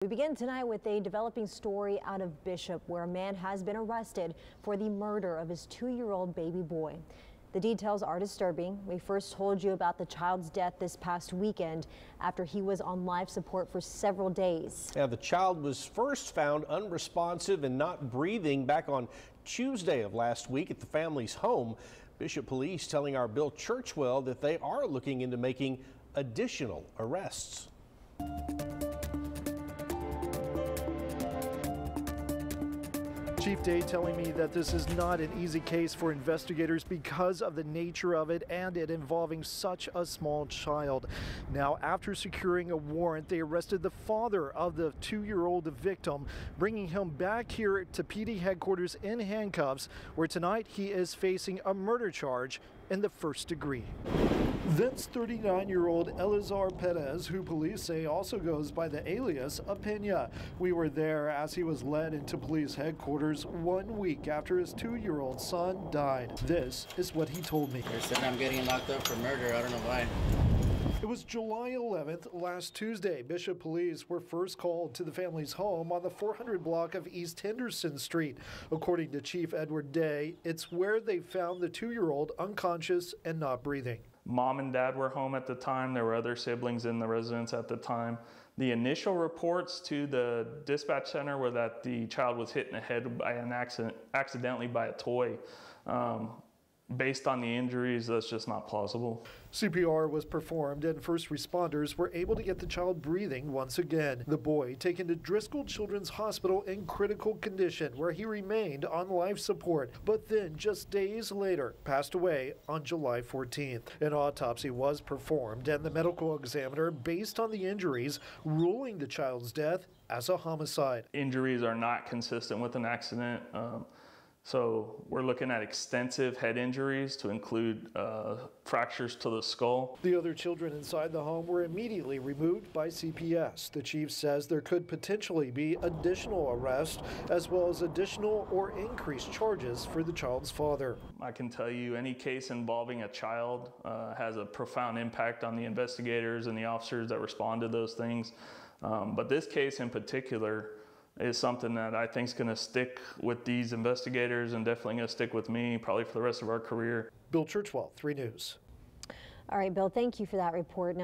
We begin tonight with a developing story out of Bishop, where a man has been arrested for the murder of his 2-year-old baby boy. The details are disturbing. We first told you about the child's death this past weekend after he was on life support for several days. Yeah, the child was first found unresponsive and not breathing back on Tuesday of last week at the family's home. Bishop police telling our Bill Churchwell that they are looking into making additional arrests. Chief Day telling me that this is not an easy case for investigators because of the nature of it and it involving such a small child. Now, after securing a warrant, they arrested the father of the 2-year-old victim, bringing him back here to PD headquarters in handcuffs, where tonight he is facing a murder charge in the first degree. That's 39-year-old Elizar Perez, who police say also goes by the alias of Pena. We were there as he was led into police headquarters 1 week after his 2-year-old son died. This is what he told me. They said I'm getting locked up for murder. I don't know why. It was July 11th, last Tuesday. Bishop police were first called to the family's home on the 400 block of East Henderson Street. According to Chief Edward Day, it's where they found the 2-year-old unconscious and not breathing. Mom and dad were home at the time. There were other siblings in the residence at the time. The initial reports to the dispatch center were that the child was hit in the head by an accidentally by a toy. Based on the injuries, that's just not plausible. CPR was performed and first responders were able to get the child breathing once again. The boy taken to Driscoll Children's Hospital in critical condition, where he remained on life support, but then just days later passed away on July 14th. An autopsy was performed and the medical examiner, based on the injuries, ruling the child's death as a homicide. Injuries are not consistent with an accident. So we're looking at extensive head injuries to include fractures to the skull. The other children inside the home were immediately removed by CPS. The chief says there could potentially be additional arrests as well as additional or increased charges for the child's father. I can tell you any case involving a child has a profound impact on the investigators and the officers that respond to those things. But this case in particular is something that I think is going to stick with these investigators and definitely going to stick with me probably for the rest of our career. Bill Churchwell, 3 News. All right, Bill, thank you for that report. Now